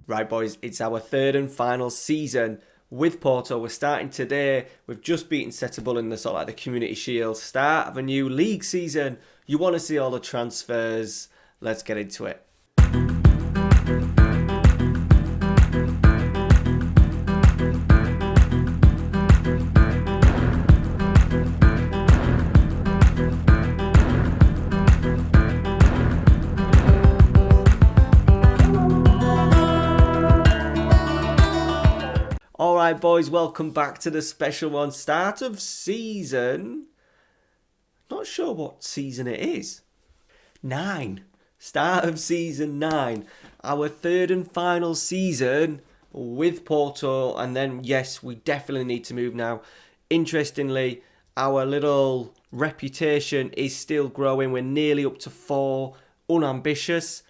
Right, boys, it's our third and final season with Porto. We're starting today. We've just beaten Setubal in the sort of like the Community Shield. Start of a new league season. You want to see all the transfers. Let's get into it. Alright boys, welcome back to the special one. Start of season. Not sure what season it is. 9. Start of season 9. Our third and final season with Porto. And then, yes, we definitely need to move now. Interestingly, our little reputation is still growing. We're nearly up to 4. Unambitious.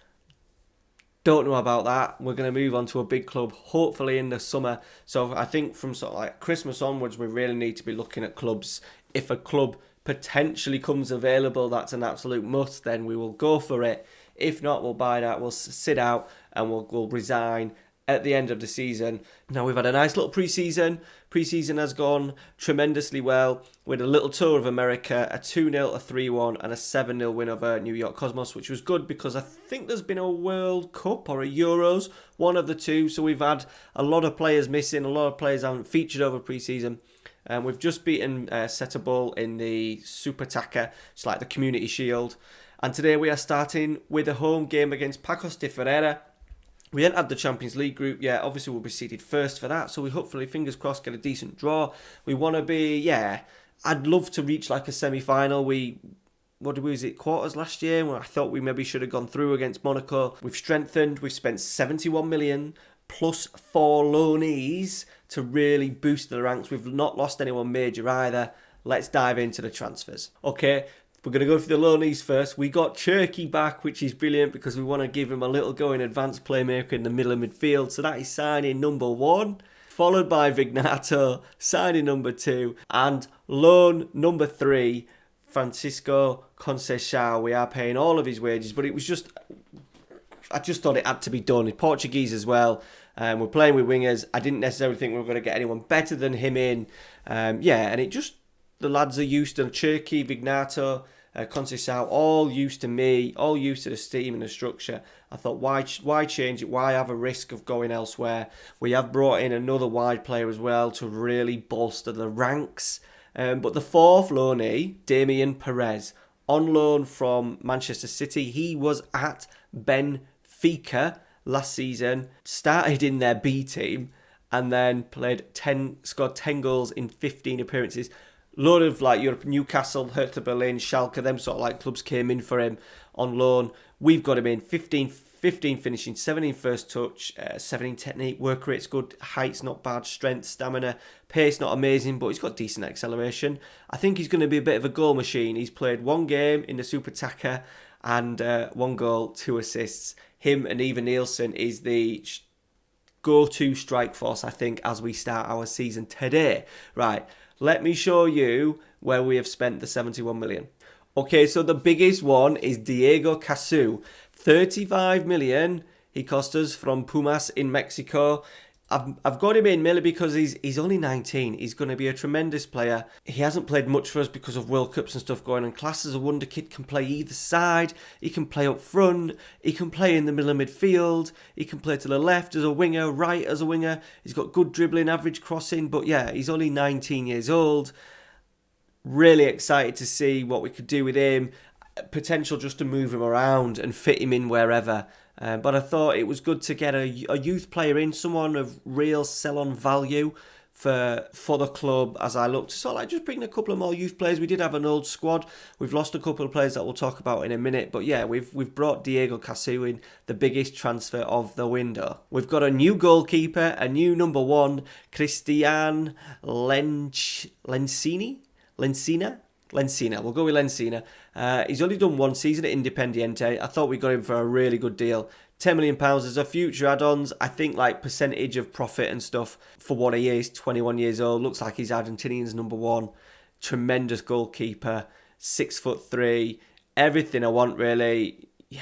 Don't know about that. We're going to move on to a big club, hopefully in the summer. So I think from sort of like Christmas onwards, we really need to be looking at clubs. If a club potentially comes available, that's an absolute must, then we will go for it. If not, we'll buy that, we'll sit out and we'll resign at the end of the season. Now, we've had a nice little pre-season. Pre-season has gone tremendously well. We had a little tour of America, a 2-0, a 3-1 and a 7-0 win over New York Cosmos, which was good because I think there's been a World Cup or a Euros, one of the two. So we've had a lot of players missing, a lot of players haven't featured over pre-season. We've just beaten Setubal in the Super Taca. It's like the Community Shield. And today we are starting with a home game against Pacos de Ferreira. We haven't had the Champions League group yet. Obviously, we'll be seeded first for that. So we hopefully, fingers crossed, get a decent draw. We want to be, I'd love to reach like a semi-final. Was it quarters last year? Where I thought we maybe should have gone through against Monaco. We've strengthened. We've spent 71 million plus 4 loanees to really boost the ranks. We've not lost anyone major either. Let's dive into the transfers. Okay. We're going to go for the loanees first. We got Trequinho back, which is brilliant because we want to give him a little go in advanced playmaker in the middle of midfield. So that is signing number 1, followed by Vignato, signing number 2, and loan number 3, Francisco Conceição. We are paying all of his wages, but I just thought it had to be done. He's Portuguese as well. We're playing with wingers. I didn't necessarily think we were going to get anyone better than him in. And the lads are used to Turkey, Vignato, Conceição, all used to me, all used to the team and the structure. I thought, why change it? Why have a risk of going elsewhere? We have brought in another wide player as well to really bolster the ranks. But the 4th loanee, Damian Perez, on loan from Manchester City. He was at Benfica last season, started in their B team, and then scored 10 goals in 15 appearances. Load of like Europe, Newcastle, Hertha Berlin, Schalke, them sort of like clubs came in for him on loan. We've got him in 15 finishing, 17 first touch, 17 technique, work rate's good, height's not bad, strength, stamina, pace not amazing, but he's got decent acceleration. I think he's going to be a bit of a goal machine. He's played 1 game in the Super Taca and 1 goal, 2 assists. Him and Eva Nielsen is the go-to strike force, I think, as we start our season today. Right. Let me show you where we have spent the 71 million. Okay, so the biggest one is Diego Casu. 35 million he cost us from Pumas in Mexico. I've got him in mainly because he's only 19. He's going to be a tremendous player. He hasn't played much for us because of World Cups and stuff going on. Class as a wonder kid, can play either side. He can play up front. He can play in the middle of midfield. He can play to the left as a winger, right as a winger. He's got good dribbling, average crossing. But yeah, he's only 19 years old. Really excited to see what we could do with him. Potential just to move him around and fit him in wherever. But I thought it was good to get a youth player in, someone of real sell-on value for the club as I look to sort of like just bring a couple of more youth players. We did have an old squad. We've lost a couple of players that we'll talk about in a minute. But yeah, we've brought Diego Casu in, the biggest transfer of the window. We've got a new goalkeeper, a new number 1, Christian Lencina. We'll go with Lencina. He's only done 1 season at Independiente. I thought we got him for a really good deal. £10 million as a future add-ons. I think like percentage of profit and stuff for what he is. 21 years old. Looks like he's Argentinian's number 1. Tremendous goalkeeper. 6'3". Everything I want really. Yeah.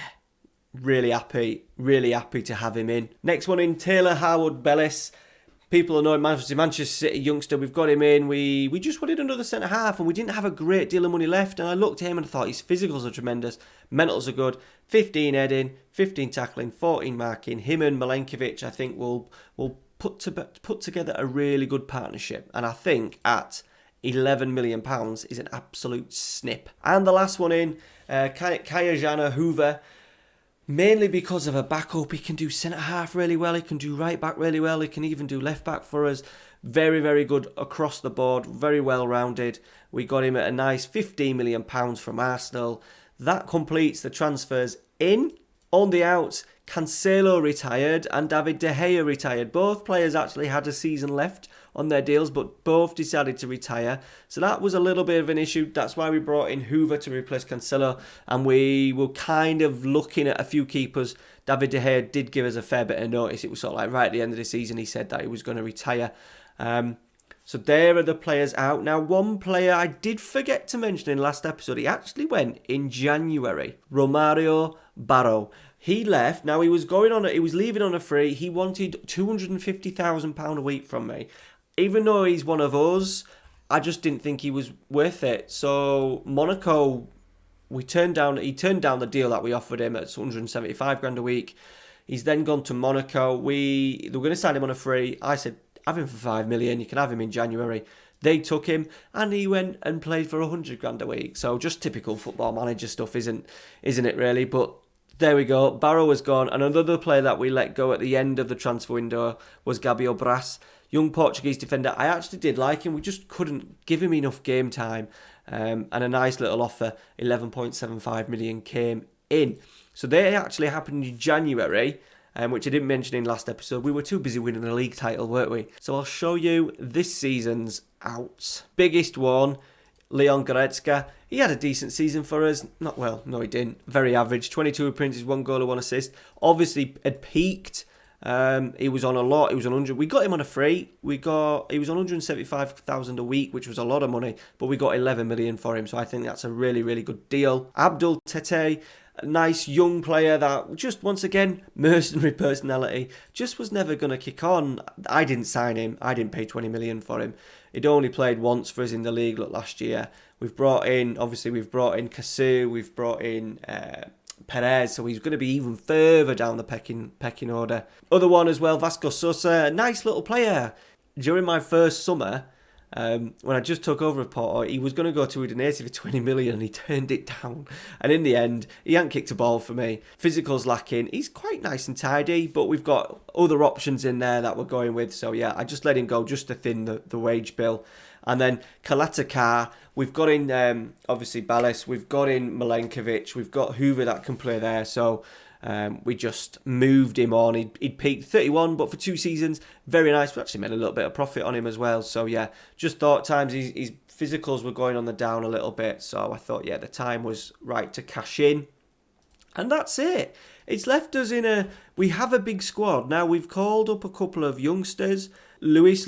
Really happy to have him in. Next one in, Taylor Harwood-Bellis. People know Manchester City youngster. We've got him in. We just wanted another centre half, and we didn't have a great deal of money left. And I looked at him and I thought his physicals are tremendous, mentals are good. 15 heading, 15 tackling, 14 marking. Him and Milenkovic, I think, will put together a really good partnership. And I think at £11 million is an absolute snip. And the last one in, Kayajana Hoover. Mainly because of a backup, he can do centre-half really well, he can do right-back really well, he can even do left-back for us. Very, very good across the board, very well-rounded. We got him at a nice £15 million from Arsenal. That completes the transfers in. On the outs, Cancelo retired and David De Gea retired. Both players actually had a season left on their deals, but both decided to retire. So that was a little bit of an issue. That's why we brought in Hoover to replace Cancelo, and we were kind of looking at a few keepers. David De Gea did give us a fair bit of notice. It was sort of like right at the end of the season, he said that he was going to retire. So there are the players out. Now, one player I did forget to mention in last episode, he actually went in January. Romario Baró. He left. Now, he was leaving on a free. He wanted £250,000 a week from me. Even though he's one of us, I just didn't think he was worth it. So Monaco, he turned down the deal that we offered him at £175,000 a week. He's then gone to Monaco. They were going to sign him on a free. I said, have him for £5 million. You can have him in January. They took him, and he went and played for £100,000 a week. So just typical football manager stuff, isn't it really? But there we go. Barrow was gone, and another player that we let go at the end of the transfer window was Gabriel Braz, young Portuguese defender. I actually did like him. We just couldn't give him enough game time, and a nice little offer, 11.75 million, came in. So they actually happened in January. Which I didn't mention in last episode. We were too busy winning the league title, weren't we? So I'll show you this season's outs. Biggest one, Leon Goretzka. He had a decent season for us. No, he didn't. Very average. 22 appearances, 1 goal and 1 assist. Obviously, had peaked. He was on a lot. He was on 100. We got him on a free. He was on 175,000 a week, which was a lot of money. But we got 11 million for him. So I think that's a really, really good deal. Abdul Tete. A nice young player that just, once again, mercenary personality, just was never going to kick on. I didn't sign him. I didn't pay 20 million for him. He'd only played once for us in the league last year. We've brought in Cassou, we've brought in Perez, so he's going to be even further down the pecking order. Other one as well, Vasco Sosa, a nice little player. During my first summer, when I just took over at Porto, he was going to go to Udinese for 20 million and he turned it down. And in the end, he hadn't kicked a ball for me. Physical's lacking. He's quite nice and tidy, but we've got other options in there that we're going with. So yeah, I just let him go just to thin the wage bill. And then Kalatakar, we've got in, obviously, Ballis, we've got in Milenkovic, we've got Hoover that can play there. So we just moved him on. He'd peaked 31, but for 2 seasons, very nice. We actually made a little bit of profit on him as well. So yeah, just thought at times his physicals were going on the down a little bit. So I thought, yeah, the time was right to cash in. And that's it. It's left us we have a big squad. Now we've called up a couple of youngsters, Luis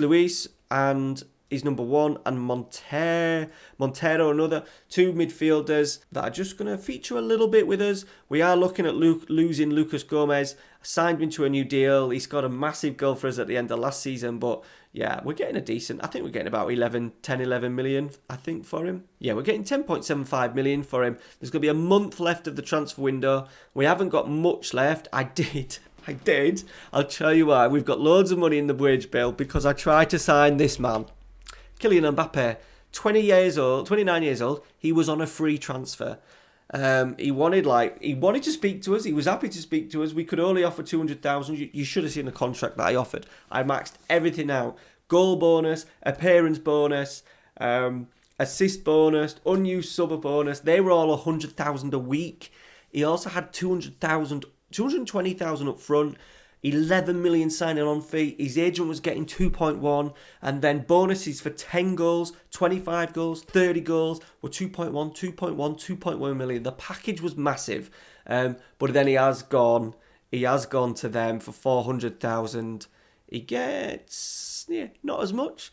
and is number 1, and Montero, another 2 midfielders that are just going to feature a little bit with us. We are looking at losing Lucas Gomez. Signed him to a new deal. He scored a massive goal for us at the end of last season, but yeah, we're getting I think we're getting about 11 million, I think, for him. Yeah, we're getting 10.75 million for him. There's going to be a month left of the transfer window. We haven't got much left. I did. I'll tell you why. We've got loads of money in the wage bill because I tried to sign this man. Kylian Mbappé, 29 years old, he was on a free transfer. He wanted to speak to us. He was happy to speak to us. We could only offer 200,000. You should have seen the contract that I offered. I maxed everything out. Goal bonus, appearance bonus, assist bonus, unused sub bonus. They were all 100,000 a week. He also had 220,000 up front. 11 million signing on fee. His agent was getting 2.1, and then bonuses for 10 goals, 25 goals, 30 goals were 2.1 million. The package was massive, but then he has gone to them for 400,000. He gets not as much.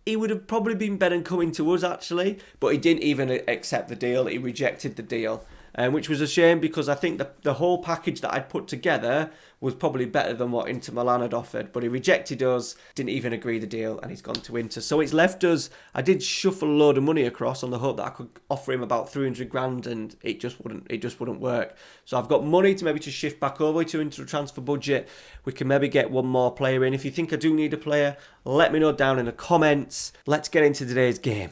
He would have probably been better coming to us actually, but he didn't even accept the deal. He rejected the deal. which was a shame because I think the whole package that I'd put together was probably better than what Inter Milan had offered. But he rejected us, didn't even agree the deal, and he's gone to Inter. So it's left us, I did shuffle a load of money across on the hope that I could offer him about 300 grand, and it just wouldn't work. So I've got money to maybe to shift back over to into the transfer budget. We can maybe get one more player in. If you think I do need a player, let me know down in the comments. Let's get into today's game.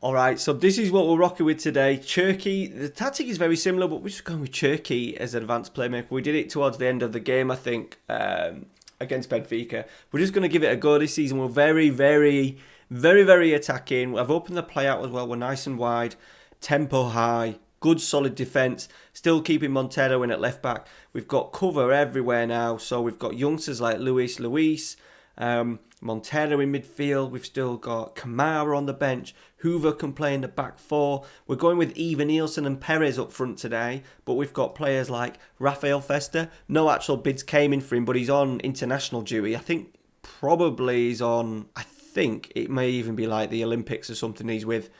Alright, so this is what we're rocking with today. Cherki, the tactic is very similar, but we're just going with Cherki as an advanced playmaker. We did it towards the end of the game, I think, against Benfica. We're just going to give it a go this season. We're very, very, very, very attacking. I've opened the play out as well. We're nice and wide, tempo high, good solid defence. Still keeping Montero in at left back. We've got cover everywhere now. So we've got youngsters like Luis, Montero in midfield. We've still got Kamara on the bench. Hoover can play in the back four. We're going with Nielsen and Perez up front today, but we've got players like Rafael Festa. No actual bids came in for him, but he's on international duty. I think probably he's on, I think it may even be like the Olympics or something he's with.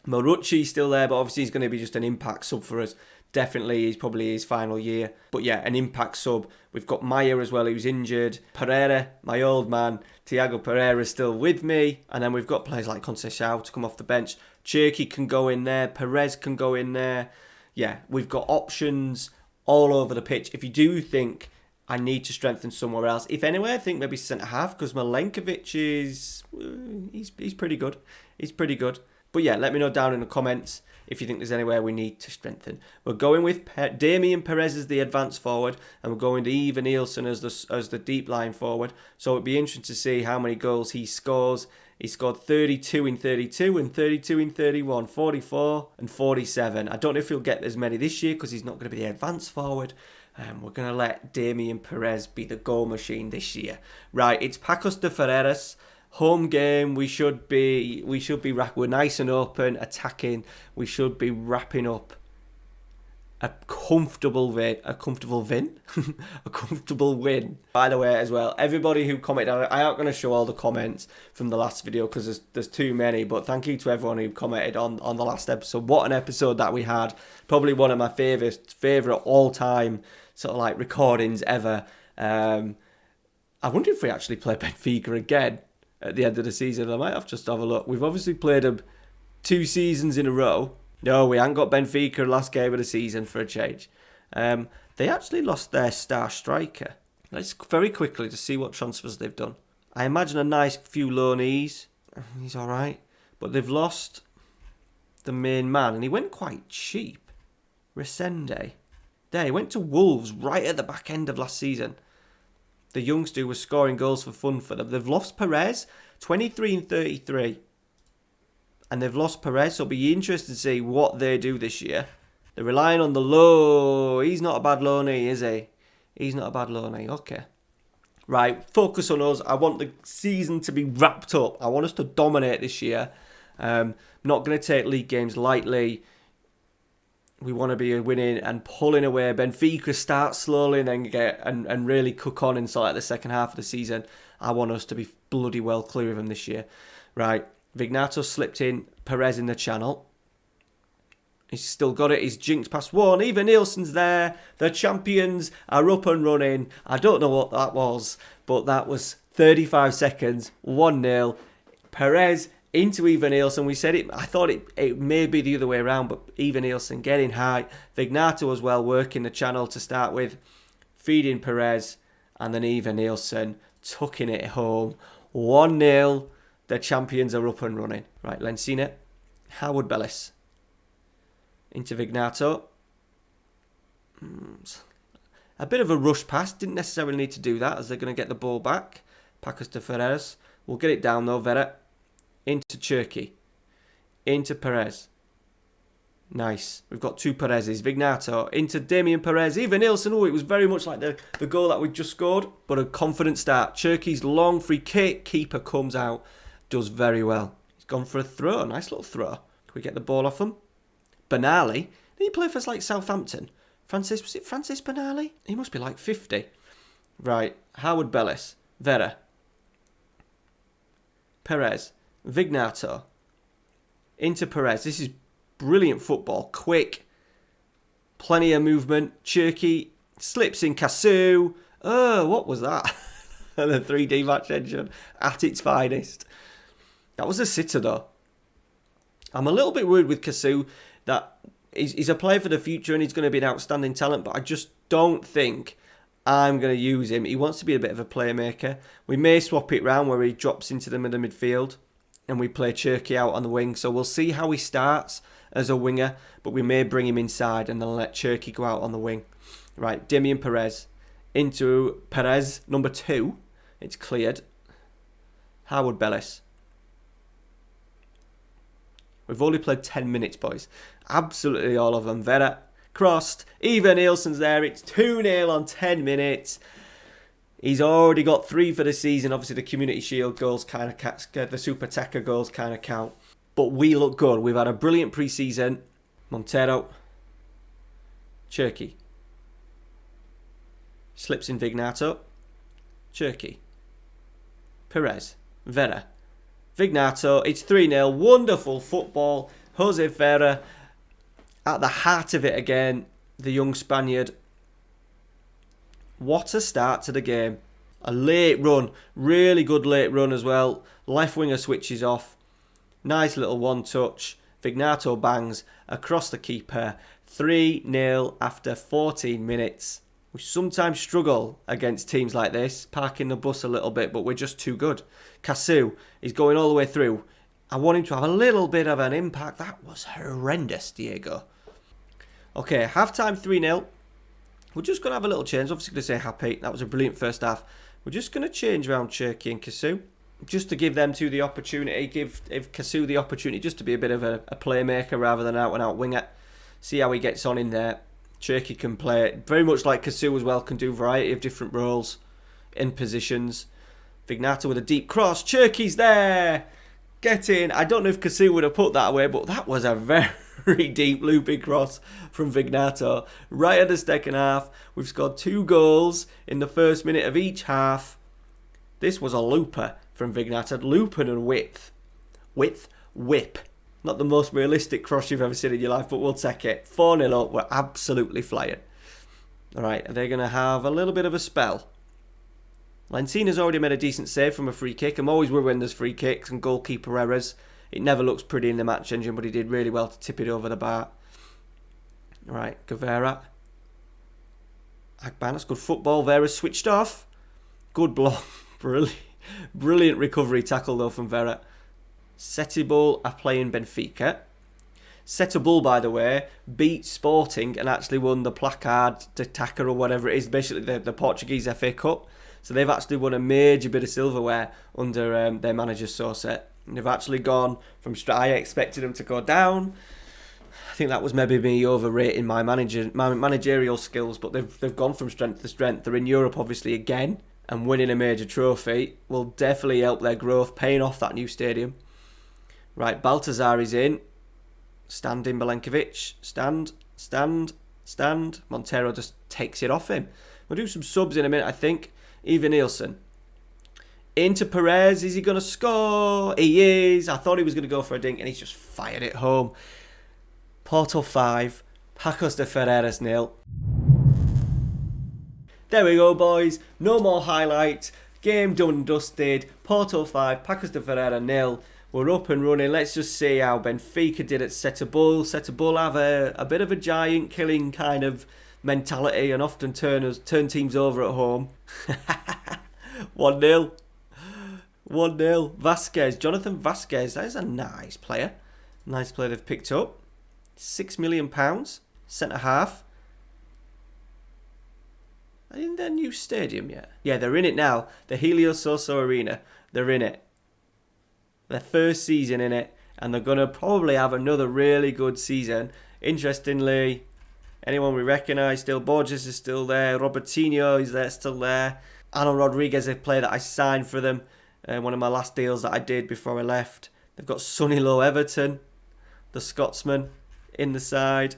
Marucci's still there, but obviously he's going to be just an impact sub for us. Definitely, he's probably his final year. But yeah, an impact sub. We've got Maya as well, who's injured. Pereira, my old man. Thiago Pereira is still with me. And then we've got players like Conceição to come off the bench. Cherki can go in there. Perez can go in there. Yeah, we've got options all over the pitch. If you do think I need to strengthen somewhere else, if anywhere, I think maybe centre-half, because Milenkovic is... He's pretty good. He's pretty good. But yeah, let me know down in the comments if you think there's anywhere we need to strengthen. We're going with Damian Perez as the advanced forward, and we're going to Nielsen as the deep line forward. So it'd be interesting to see how many goals he scores. He scored 32 in 32 and 32 in 31, 44 and 47. I don't know if he'll get as many this year because he's not going to be the advanced forward. We're going to let Damian Perez be the goal machine this year. Right, it's Pacos de Ferreras. Home game, we're nice and open, attacking. We should be wrapping up a comfortable win. A comfortable win. By the way, as well, everybody who commented, I aren't going to show all the comments from the last video because there's too many. But thank you to everyone who commented on the last episode. What an episode that we had! Probably one of my favorite all time sort of like recordings ever. I wonder if we actually play Benfica again at the end of the season. I might have to just have a look. We've obviously played them 2 seasons in a row. No, we haven't got Benfica last game of the season for a change. They actually lost their star striker. Let's very quickly to see what transfers they've done. I imagine a nice few loanees. He's all right. But they've lost the main man, and he went quite cheap. Resende. There, he went to Wolves right at the back end of last season. The youngster who was scoring goals for fun for them. They've lost Perez, 23 and 33. And they've lost Perez, so it'll be interesting to see what they do this year. They're relying on the low. He's not a bad loanee, is he? He's not a bad loanee. Okay. Right, focus on us. I want the season to be wrapped up. I want us to dominate this year. Not going to take league games lightly. We want to be winning and pulling away. Benfica start slowly and then get and really cook on in sort of the second half of the season. I want us to be bloody well clear of them this year. Right, Vignato slipped in. Perez in the channel. He's still got it. He's jinked past one. Even Nielsen's there. The champions are up and running. I don't know what that was, but that was 35 seconds. 1-0. Perez into Ivan Nielsen. We said it. I thought it may be the other way around, but Ivan Nielsen getting high. Vignato as well working the channel to start with. Feeding Perez. And then Ivan Nielsen tucking it home. 1-0. The champions are up and running. Right, Lencina. Howard Bellis. Into Vignato. A bit of a rush pass. Didn't necessarily need to do that as they're going to get the ball back. Pacos de Ferreras. We'll get it down though, Vera. Into Cherki. Into Perez. Nice. We've got 2 Perezes. Vignato. Into Damian Perez. Even Nielsen. Oh, it was very much like the goal that we just scored. But a confident start. Cherki's long free kick. Keeper comes out. Does very well. He's gone for a throw. Nice little throw. Can we get the ball off him? Benali. Did he play for like Southampton? Was it Francis Benali? He must be like 50. Right. Howard Bellis. Vera. Perez. Vignato. Into Perez. This is brilliant football. Quick. Plenty of movement. Turkey slips in Cassou. Oh, what was that? The 3D match engine at its finest. That was a sitter though. I'm a little bit worried with Cassou that he's a player for the future and he's going to be an outstanding talent, but I just don't think I'm going to use him. He wants to be a bit of a playmaker. We may swap it round where he drops into the middle of midfield and we play Turkey out on the wing. So we'll see how he starts as a winger, but we may bring him inside and then let Turkey go out on the wing. Right, Damian Perez into Perez, number 2. It's cleared. Harwood Bellis. We've only played 10 minutes, boys. Absolutely all of them. Vera crossed. Eva Nielsen's there. It's 2-0 on 10 minutes. He's already got 3 for the season. Obviously, the Community Shield goals kind of count. The Super Tekker goals kind of count. But we look good. We've had a brilliant pre-season. Montero. Turkey. Slips in Vignato. Turkey. Perez. Vera. Vignato. It's 3-0. Wonderful football. Jose Ferrer at the heart of it again. The young Spaniard. What a start to the game. A late run. Really good late run as well. Left winger switches off. Nice little one touch. Vignato bangs across the keeper. 3-0 after 14 minutes. We sometimes struggle against teams like this, parking the bus a little bit, but we're just too good. Cassou is going all the way through. I want him to have a little bit of an impact. That was horrendous, Diego. Okay, half-time 3-0. We're just going to have a little change. Obviously going to say happy. That was a brilliant first half. We're just going to change around Turkey and Cassou, just to give them two the opportunity, give Cassou the opportunity just to be a bit of a playmaker rather than out-and-out winger. See how he gets on in there. Turkey can play very much like Cassou as well, can do a variety of different roles in positions. Vignato with a deep cross. Turkey's there. Get in. I don't know if Cassou would have put that away, but that was a very deep looping cross from Vignato. Right at the second half. We've scored 2 goals in the first minute of each half. This was a looper from Vignato. Looping and width. Whip. Not the most realistic cross you've ever seen in your life, but we'll take it. 4-0 up. We're absolutely flying. Alright, are they going to have a little bit of a spell? Lancina's already made a decent save from a free kick. I'm always worried when there's free kicks and goalkeeper errors. It never looks pretty in the match engine, but he did really well to tip it over the bar. Alright, Guevara. Agban, that's good football. Vera's switched off. Good block. Brilliant recovery tackle though from Vera. Setubal are playing Benfica. Setubal, by the way, beat Sporting and actually won the placard, the Tacker or whatever it is, basically the Portuguese FA Cup. So they've actually won a major bit of silverware under their manager Sousa. And they've actually gone from... I expected them to go down. I think that was maybe me overrating my managerial skills, but they've gone from strength to strength. They're in Europe, obviously, again, and winning a major trophy will definitely help their growth, paying off that new stadium. Right, Baltazar is in. Standing Milenkovic. Stand. Montero just takes it off him. We'll do some subs in a minute, I think. Eva Nielsen. Into Perez. Is he going to score? He is. I thought he was going to go for a dink and he's just fired it home. Porto 5. Pacos de Ferreras 0. There we go, boys. No more highlights. Game done and dusted. Porto 5. Pacos de Ferreira 0. We're up and running. Let's just see how Benfica did at Setubal. Setubal have a bit of a giant killing kind of mentality and often turn teams over at home. 1-0. 1-0. Vasquez. Jonathan Vasquez. That is a nice player. Nice player they've picked up. £6 million. Centre half. Are they in their new stadium yet? Yeah, they're in it now. The Helio Soso Arena. They're in it. Their first season in it, and they're going to probably have another really good season. Interestingly, anyone we recognise still, Borges is still there, Robertinho is there, still there. Arnold Rodriguez, a player that I signed for them, one of my last deals that I did before I left. They've got Sonny Lowe Everton, the Scotsman, in the side.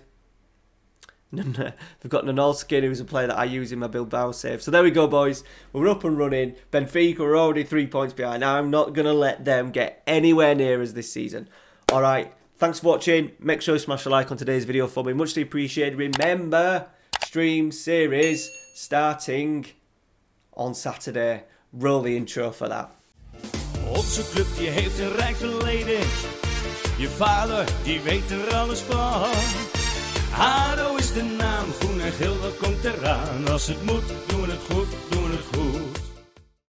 They've got Nanolskin, who's a player that I use in my Bilbao save. So there we go, boys. We're up and running. Benfica are already 3 points behind. Now I'm not going to let them get anywhere near us this season. All right. Thanks for watching. Make sure you smash a like on today's video for me. Muchly appreciated. Remember, stream series starting on Saturday. Roll the intro for that. Onze club die heeft een rijk verleden. Je vader die weet er alles van. Haro is de naam, groen en geel dat komt eraan. Als het moet, doen we het goed, doen we het goed.